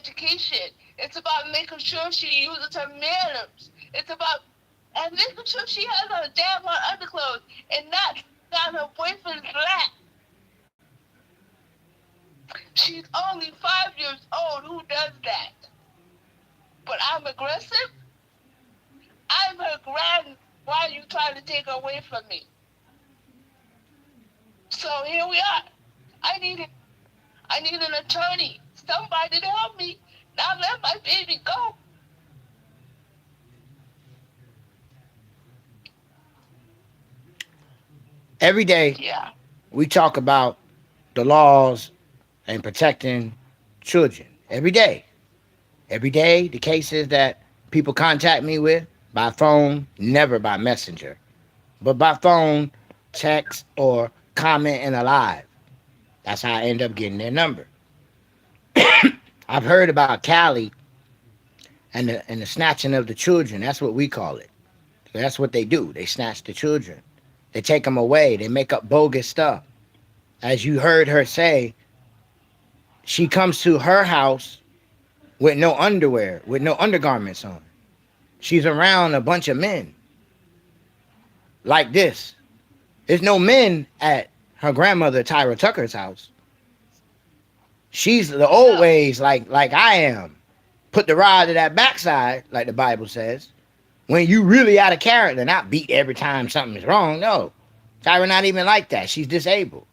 education. It's about making sure she uses her manners. It's about and making sure she has her damn underclothes and not on her boyfriend's lap. She's only 5 years old. Who does that? But I'm aggressive. I'm her grand. Why are you trying to take her away from me? So here we are. I need an attorney. Somebody to help me. Now let my baby go. Every day Yeah. we talk about the laws and protecting children. Every day. Every day, the cases that people contact me with by phone, never by messenger, but by phone, text, or comment in a live. That's how I end up getting their number. I've heard about Cali and the snatching of the children. That's what we call it. So that's what they do. They snatch the children. They take them away. They make up bogus stuff. As you heard her say, she comes to her house with no underwear, with no undergarments on. She's around a bunch of men like this. There's no men at her grandmother Tyra Tucker's house. She's the old ways like I am. Put the rod to that backside, like the Bible says. When you really out of character, not beat every time something is wrong. No. Tyra not even like that. She's disabled.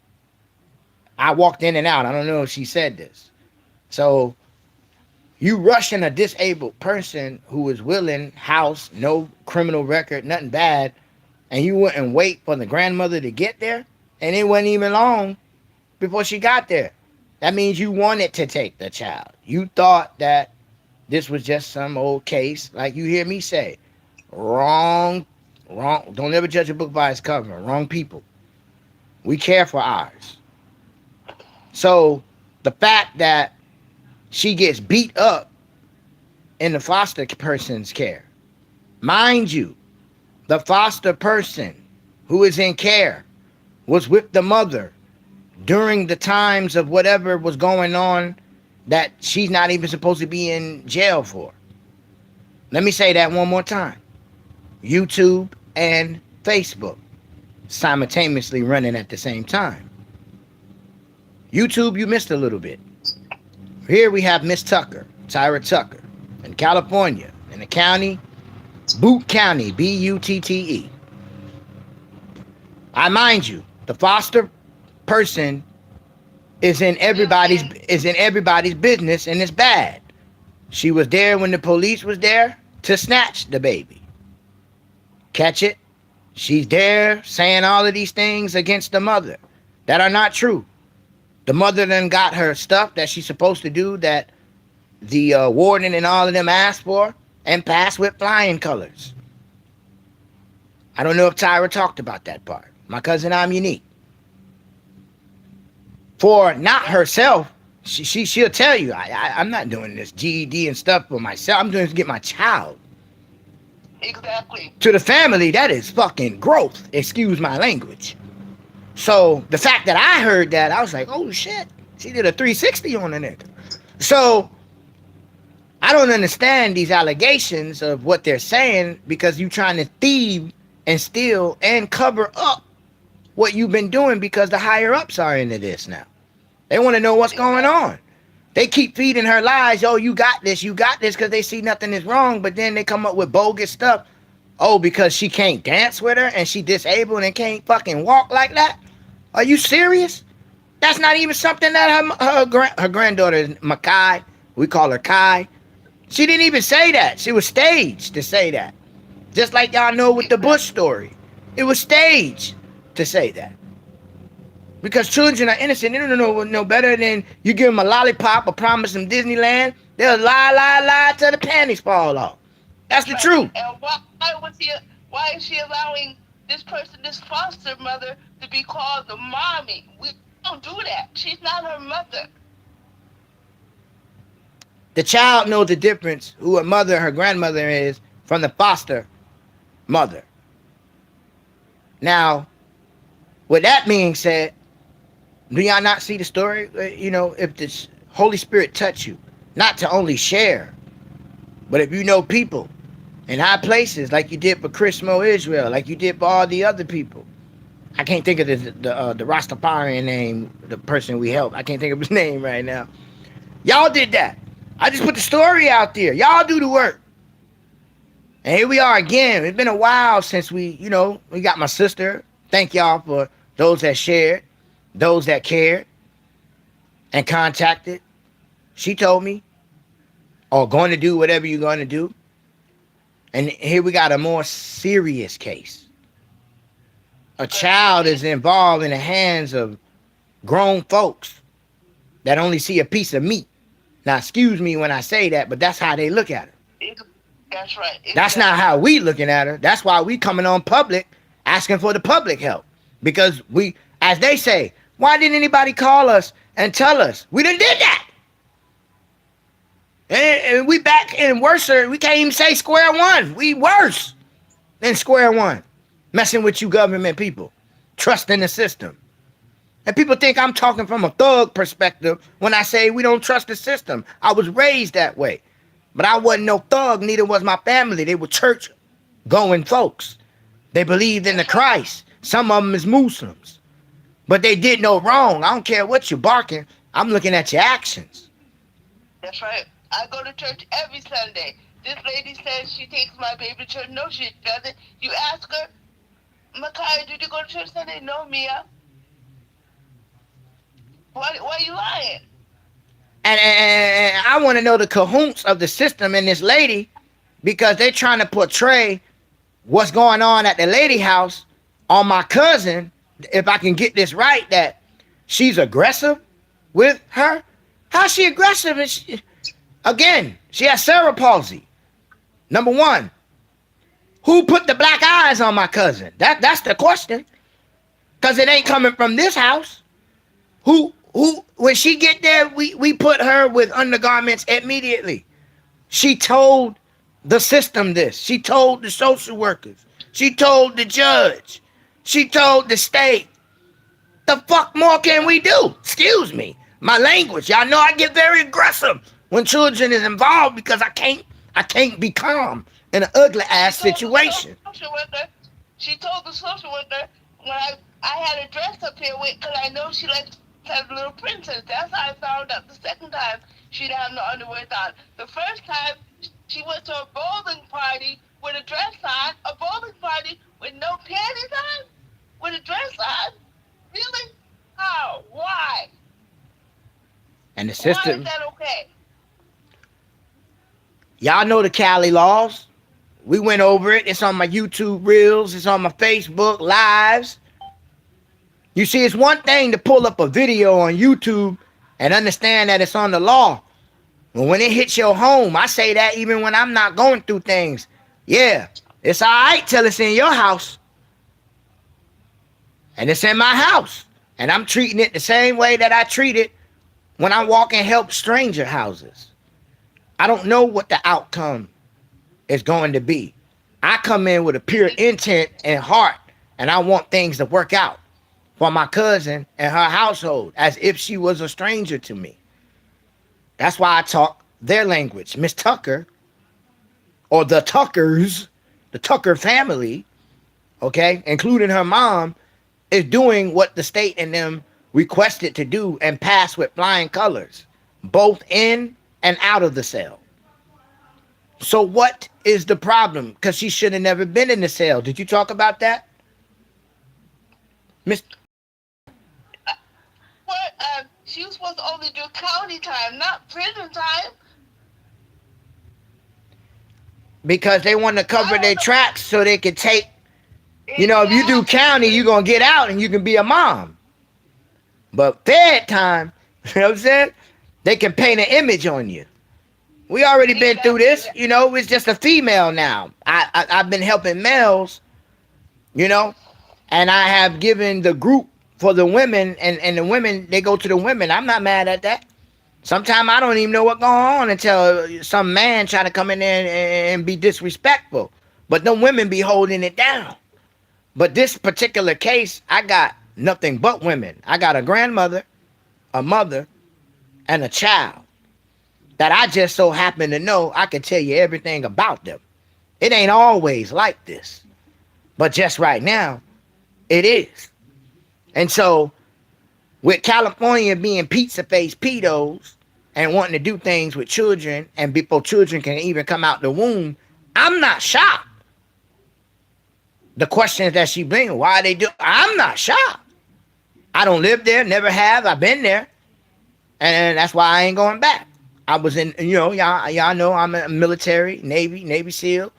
I walked in and out. I don't know if she said this. So you rushing a disabled person who is willing, house, no criminal record, nothing bad, and you wouldn't wait for the grandmother to get there? And it wasn't even long before she got there. That means you wanted to take the child. You thought that this was just some old case, like you hear me say. Wrong. Don't ever judge a book by its cover. Wrong people. We care for ours. So the fact that she gets beat up in the foster person's care. Mind you, the foster person who is in care was with the mother during the times of whatever was going on that she's not even supposed to be in jail for. Let me say that one more time. YouTube and Facebook simultaneously running at the same time. YouTube, you missed a little bit. Here we have Miss Tucker, Tyra Tucker, in California, in the county, Butte County, Butte. I mind you, the foster person is in everybody's business, and it's bad. She was there when the police was there to snatch the baby. Catch it? She's there saying all of these things against the mother that are not true. The mother then got her stuff that she's supposed to do that the warden and all of them asked for and passed with flying colors. I don't know if Tyra talked about that part. My cousin, I'm unique. For not herself, she'll tell you, I'm not doing this GED and stuff for myself. I'm doing this to get my child. Exactly. To the family, that is fucking growth. Excuse my language. So the fact that I heard that, I was like, oh shit, she did a 360 on the nigga. So I don't understand these allegations of what they're saying because you're trying to thieve and steal and cover up what you've been doing because the higher ups are into this now. They want to know what's going on. They keep feeding her lies. Oh, you got this, because they see nothing is wrong, but then they come up with bogus stuff. Oh, because she can't dance with her and she disabled and can't fucking walk like that? Are you serious? That's not even something that her granddaughter is Makai. We call her Kai. She didn't even say that. She was staged to say that. Just like y'all know with the Bush story. It was staged to say that. Because children are innocent. They don't know no better than you give them a lollipop or promise them Disneyland. They'll lie till the panties fall off. That's the truth. And why is she allowing this foster mother, to be called the mommy? We don't do that. She's not her mother. The child knows the difference who her grandmother is from the foster mother. Now, with that being said, do y'all not see the story? You know, if the Holy Spirit touch you not to only share, but if you know people in high places, like you did for Chris Mo Israel, like you did for all the other people. I can't think of the Rastafarian name, the person we helped. I can't think of his name right now. Y'all did that. I just put the story out there. Y'all do the work. And here we are again. It's been a while since we got my sister. Thank y'all for those that shared, those that cared and contacted. She told me, or going to do whatever you're going to do. And here we got a more serious case. A child is involved in the hands of grown folks that only see a piece of meat. Now, excuse me when I say that, but that's how they look at her. That's right. Exactly. That's not how we looking at her. That's why we coming on public asking for the public help. Because we, as they say, why didn't anybody call us and tell us? We done did that. And we back in worse. We can't even say square one. We worse than square one. Messing with you government people. Trusting the system. And people think I'm talking from a thug perspective when I say we don't trust the system. I was raised that way. But I wasn't no thug, neither was my family. They were church-going folks. They believed in the Christ. Some of them is Muslims. But they did no wrong. I don't care what you're barking. I'm looking at your actions. That's right. I go to church every Sunday. This lady says she takes my baby to church. No, she doesn't. You ask her, Micaiah, did you go to church Sunday? No, Mia. Why are you lying? And I want to know the cahoots of the system and this lady, because they're trying to portray what's going on at the lady house on my cousin. If I can get this right, that she's aggressive with her. How's she aggressive? Again, she has cerebral palsy. Number one, who put the black eyes on my cousin? That's the question. Because it ain't coming from this house. Who, when she get there, we put her with undergarments immediately. She told the system this. She told the social workers. She told the judge. She told the state. The fuck more can we do? Excuse me. My language. Y'all know I get very aggressive when children is involved because I can't be calm in an ugly ass situation. She told the social worker when I had a dress up here with, because I know she likes to have a little princess. That's how I found out the second time she didn't have no underwear on. The first time she went to a bowling party with a dress on, a bowling party with no panties on, with a dress on. Really? How? Why? And the system. Why is that okay? Y'all know the Cali laws. We went over it. It's on my YouTube reels. It's on my Facebook lives. You see, it's one thing to pull up a video on YouTube and understand that it's on the law. But when it hits your home, I say that even when I'm not going through things. Yeah, it's all right till it's in your house. And it's in my house. And I'm treating it the same way that I treat it when I walk and help stranger houses. I don't know what the outcome is going to be. I come in with a pure intent and heart, and I want things to work out for my cousin and her household as if she was a stranger to me. That's why I talk their language. Miss Tucker, or the Tuckers, the Tucker family, okay, including her mom, is doing what the state and them requested to do and pass with flying colors, both in and out of the cell. So what is the problem? Because she should have never been in the cell. Did you talk about that, Miss? What? She was supposed to only do county time, not prison time. Because they want to cover their tracks so they can take, you know, if you do county, you're going to get out and you can be a mom. But fed time, you know what I'm saying? They can paint an image on you. We already been through this, you know, it's just a female now. I've been helping males, you know, and I have given the group for the women, and the women, they go to the women. I'm not mad at that. Sometimes I don't even know what's going on until some man try to come in there and be disrespectful. But them women be holding it down. But this particular case, I got nothing but women. I got a grandmother, a mother, and a child. that I just so happen to know I can tell you everything about them. It ain't always like this, but just right now, it is. And so, with California being pizza face pedos and wanting to do things with children, and before children can even come out the womb, I'm not shocked. The questions that she brings, why they do, I'm not shocked. I don't live there, never have. I've been there, and that's why I ain't going back. I was in, y'all know I'm a military, Navy SEAL,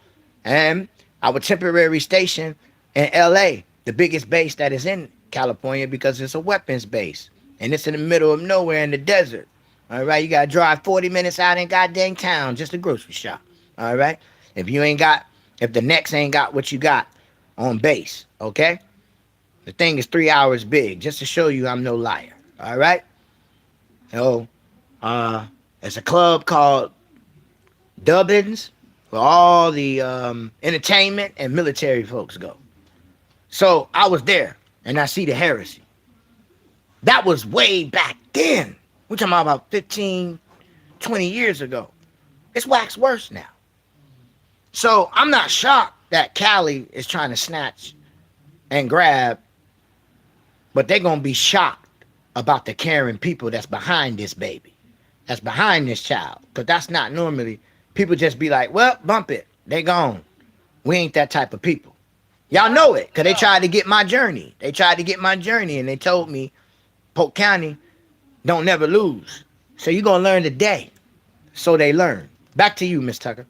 and I was temporary stationed in LA, the biggest base that is in California because it's a weapons base. And it's in the middle of nowhere in the desert. All right, you gotta drive 40 minutes out in goddamn town, just a grocery shop. All right, if the Nex ain't got what you got on base, okay? The thing is 3 hours big, just to show you I'm no liar. All right, so there's a club called Dubbins where all the entertainment and military folks go. So I was there and I see the heresy. That was way back then. We're talking about 15, 20 years ago. It's waxed worse now. So I'm not shocked that Cali is trying to snatch and grab, but they're going to be shocked about the caring people that's behind this baby, that's behind this child. Because that's not normally, people just be like, well, bump it. They gone. We ain't that type of people. Y'all know it because they tried to get my journey. They tried to get my journey and they told me, Polk County, don't never lose. So you're going to learn today. So they learn. Back to you, Miss Tucker.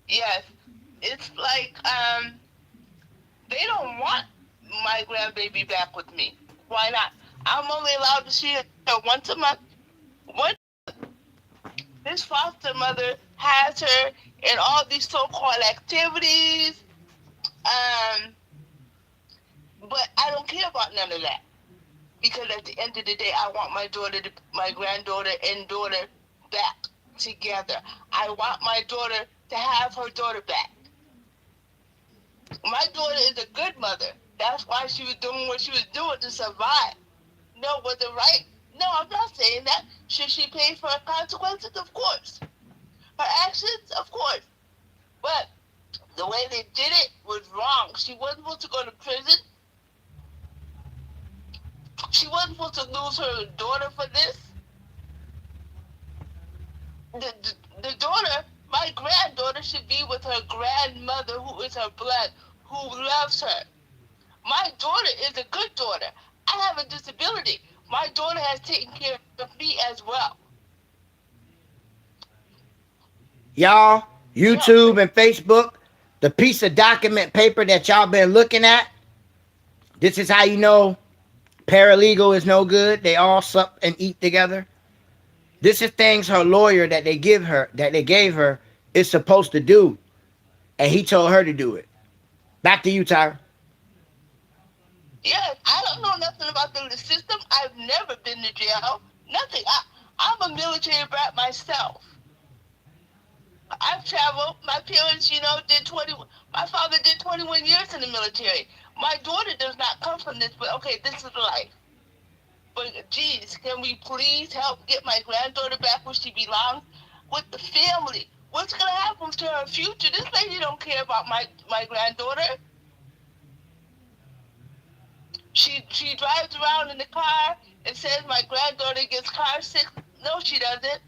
Yes. It's like, they don't want my grandbaby back with me. Why not? I'm only allowed to see her once a month. This foster mother has her in all these so-called activities, but I don't care about none of that. Because at the end of the day, I want my granddaughter and daughter back together. I want my daughter to have her daughter back. My daughter is a good mother. That's why she was doing what she was doing to survive. No, was it right? No, I'm not saying that. Should she pay for her consequences? Of course. Her actions? Of course. But the way they did it was wrong. She wasn't supposed to go to prison. She wasn't supposed to lose her daughter for this. The daughter, my granddaughter, should be with her grandmother, who is her blood, who loves her. My daughter is a good daughter. I have a disability. My daughter has taken care of me as well. Y'all, YouTube and Facebook, the piece of document paper that y'all been looking at, this is how you know paralegal is no good. They all sup and eat together. This is things her lawyer that they gave her is supposed to do. And he told her to do it. Back to you, Tyra. Yes, I don't know nothing about the system. I've never been to jail. Nothing. I'm a military brat myself. I've traveled. My parents, my father did 21 years in the military. My daughter does not come from this, but okay, this is life. But geez, can we please help get my granddaughter back where she belongs with the family? What's going to happen to her future? This lady don't care about my granddaughter. She drives around in the car and says my granddaughter gets car sick. No, she doesn't.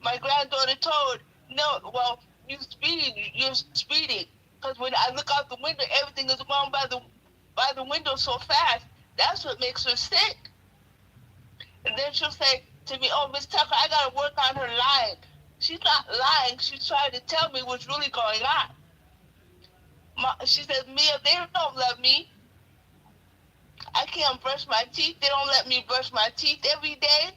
My granddaughter told, no, well, you're speeding. Because when I look out the window, everything is going by the window so fast. That's what makes her sick. And then she'll say to me, oh, Miss Tucker, I got to work on her lying. She's not lying. She's trying to tell me what's really going on. She says, Mia, they don't love me. I can't brush my teeth. They don't let me brush my teeth every day.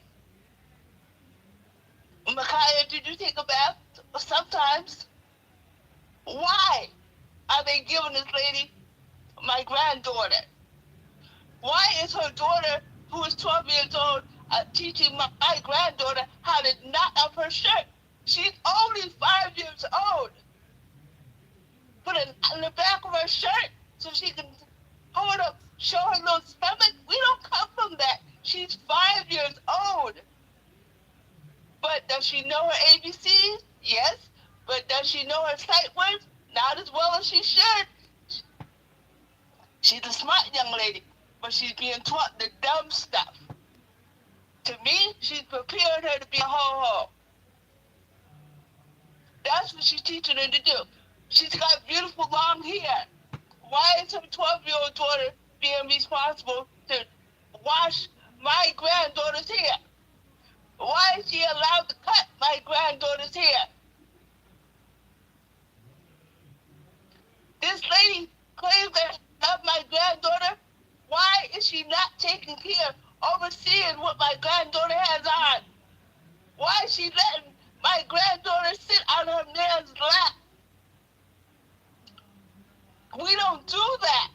Micaiah, did you take a bath? Sometimes. Why are they giving this lady my granddaughter? Why is her daughter, who is 12 years old, teaching my granddaughter how to knot up her shirt? She's only 5 years old. Put it in the back of her shirt so she can hold up, show her little stomach. We don't come from that. She's 5 years old. But does she know her ABCs? Yes. But does she know her sight words? Not as well as she should. She's a smart young lady, but she's being taught the dumb stuff. To me, she's preparing her to be a ho-ho. That's what she's teaching her to do. She's got beautiful long hair. Why is her 12-year-old daughter being responsible to wash my granddaughter's hair? Why is she allowed to cut my granddaughter's hair? This lady claims that she loves my granddaughter. Why is she not taking care, overseeing what my granddaughter has on? Why is she letting my granddaughter sit on her man's lap? We don't do that.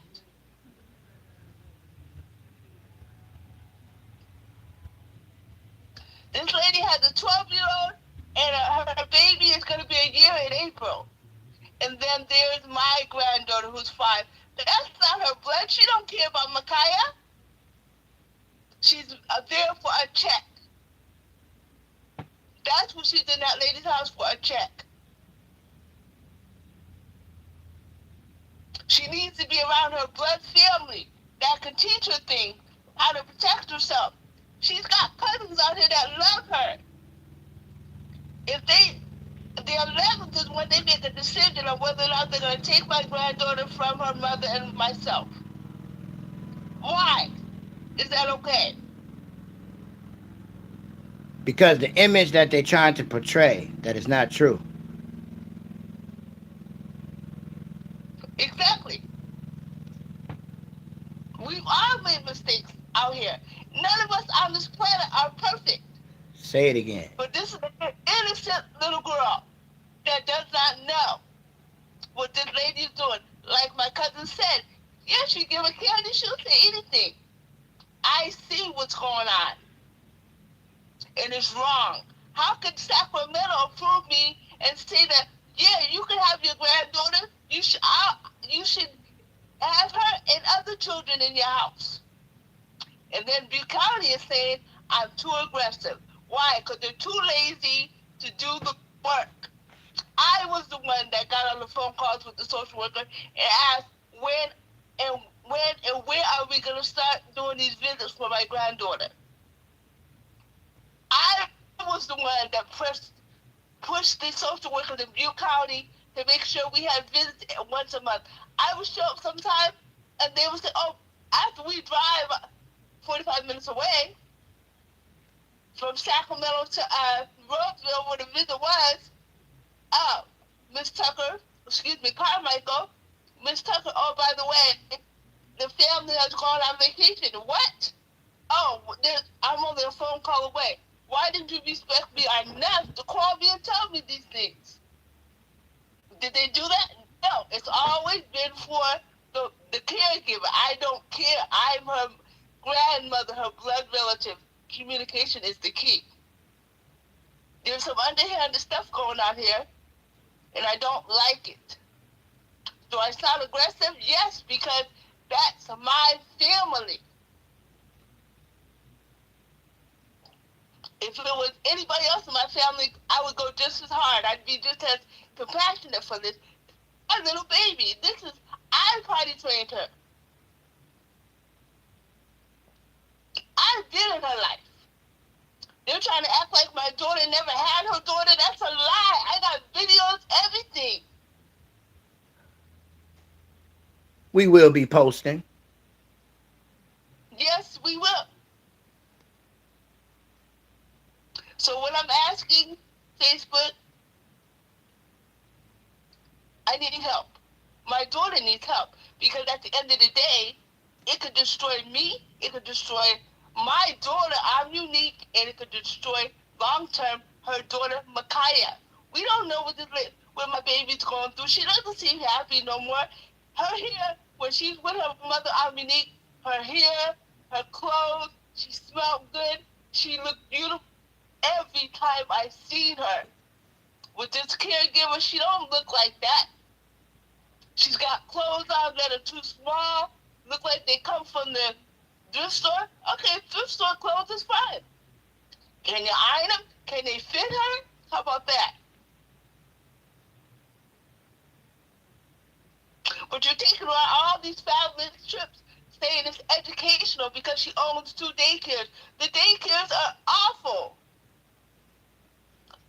This lady has a 12-year-old, and her baby is going to be a year in April. And then there's my granddaughter who's 5. That's not her blood. She don't care about Micaiah. She's there for a check. That's what she's in that lady's house for, a check. She needs to be around her blood family that can teach her things, how to protect herself. She's got cousins out here that love her. If the 11th is when they make a decision on whether or not they're going to take my granddaughter from her mother and myself. Why? Is that okay? Because the image that they're trying to portray, that is not true. Exactly. We all made mistakes out here. None of us on this planet are perfect. Say it again. But this is an innocent little girl that does not know what this lady is doing. Like my cousin said, yes, you give her candy, she'll say anything. I see what's going on. And it's wrong. How could Sacramento approve me and say that, yeah, you can have your granddaughter, you should have her and other children in your house. And then Butte County is saying, I'm too aggressive. Why? Because they're too lazy to do the work. I was the one that got on the phone calls with the social worker and asked when and where are we going to start doing these visits for my granddaughter. I was the one that pushed the social workers in Butte County to make sure we had visits once a month. I would show up sometime and they would say, oh, after we drive 45 minutes away from Sacramento to Roseville where the visit was, oh, Miss Tucker, Carmichael, Miss Tucker, oh, by the way, the family has gone on vacation. What? Oh, I'm only a phone call away. Why didn't you respect me enough to call me and tell me these things? Did they do that? No, it's always been for the caregiver. I don't care. I'm her grandmother, her blood relative. Communication is the key. There's some underhanded stuff going on here, and I don't like it. Do I sound aggressive? Yes, because that's my family. If it was anybody else in my family, I would go just as hard. I'd be just as compassionate for this. My little baby, I potty trained her. I've been in her life. They're trying to act like my daughter never had her daughter. That's a lie. I got videos, everything. We will be posting. Yes, we will. So when I'm asking Facebook, I need help. My daughter needs help because at the end of the day, it could destroy me. It could destroy my daughter. I'm unique, and it could destroy long-term her daughter, Micaiah. We don't know what my baby's going through. She doesn't seem happy no more. Her hair, when she's with her mother, I'm unique. Her hair, her clothes, she smelled good. She looked beautiful. Every time I seen her with this caregiver, she don't look like that. She's got clothes on that are too small, look like they come from the thrift store. Okay, thrift store clothes is fine. Can you iron them? Can they fit her? How about that? But you're taking her on all these family trips, saying it's educational because she owns 2 daycares. The daycares are awful.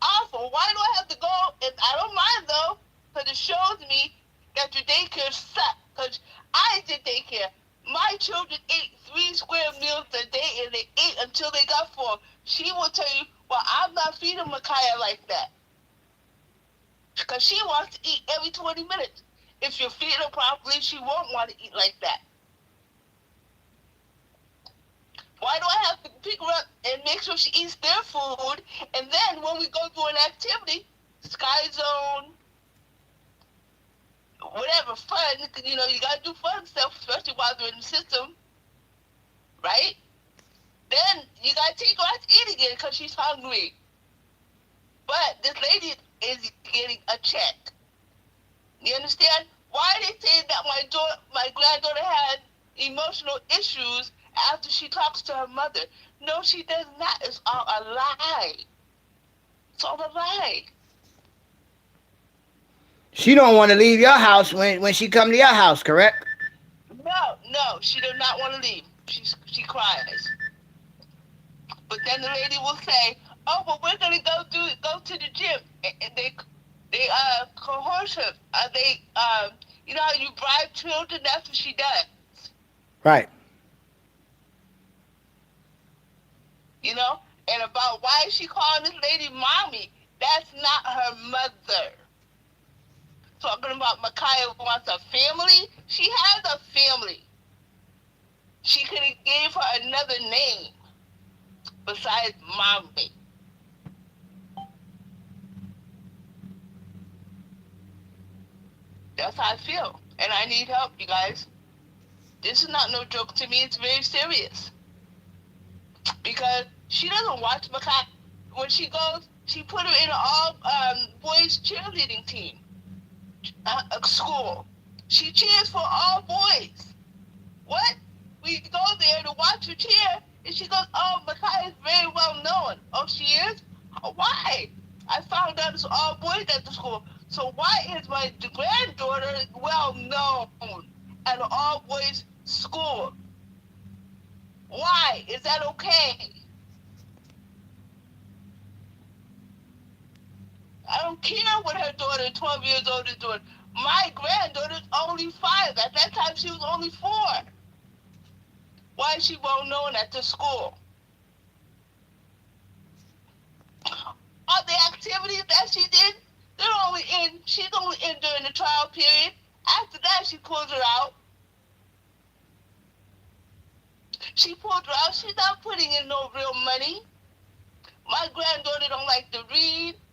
Awful. Why do I have to go? And I don't mind though, because it shows me that your daycare suck. Because I did daycare. My children ate 3 square meals a day, and they ate until they got full. She will tell you, well, I'm not feeding Micaiah like that. Because she wants to eat every 20 minutes. If you feed her properly, she won't want to eat like that. Why do I have to pick her up and make sure she eats their food? And then when we go do an activity, Sky Zone, whatever, fun, you know, you got to do fun stuff, especially while they're in the system, right? Then you got to take her out to eat again because she's hungry. But this lady is getting a check. You understand? Why are they saying that my granddaughter had emotional issues after she talks to her mother? No, she does not. It's all a lie. It's all a lie. She don't want to leave your house when she come to your house, correct? No, she does not want to leave. She cries. But then the lady will say, "Oh, but we're gonna go to the gym," and they coerce her. They you know how you bribe children? That's what she does. Right. You know, and about why is she calling this lady mommy? That's not her mother. Talking about Micaiah wants a family. She has a family. She could have gave her another name besides mommy. That's how I feel. And I need help, you guys. This is not no joke to me. It's very serious. Because she doesn't watch Micaiah. When she goes, she put her in an all boys cheerleading team. School. She cheers for all boys. What? We go there to watch her cheer, and she goes, "Oh, Micaiah is very well known." Oh, she is? Why? I found out it's all boys at the school. So why is my granddaughter well known at an all boys school? Why? Is that okay? I don't care what her daughter, 12 years old, is doing. My granddaughter's only 5. At that time, she was only 4. Why is she well known at the school? All the activities that she did, she's only in during the trial period. After that, she pulls her out. She pulled her out. She's not putting in no real money. My granddaughter don't like to read.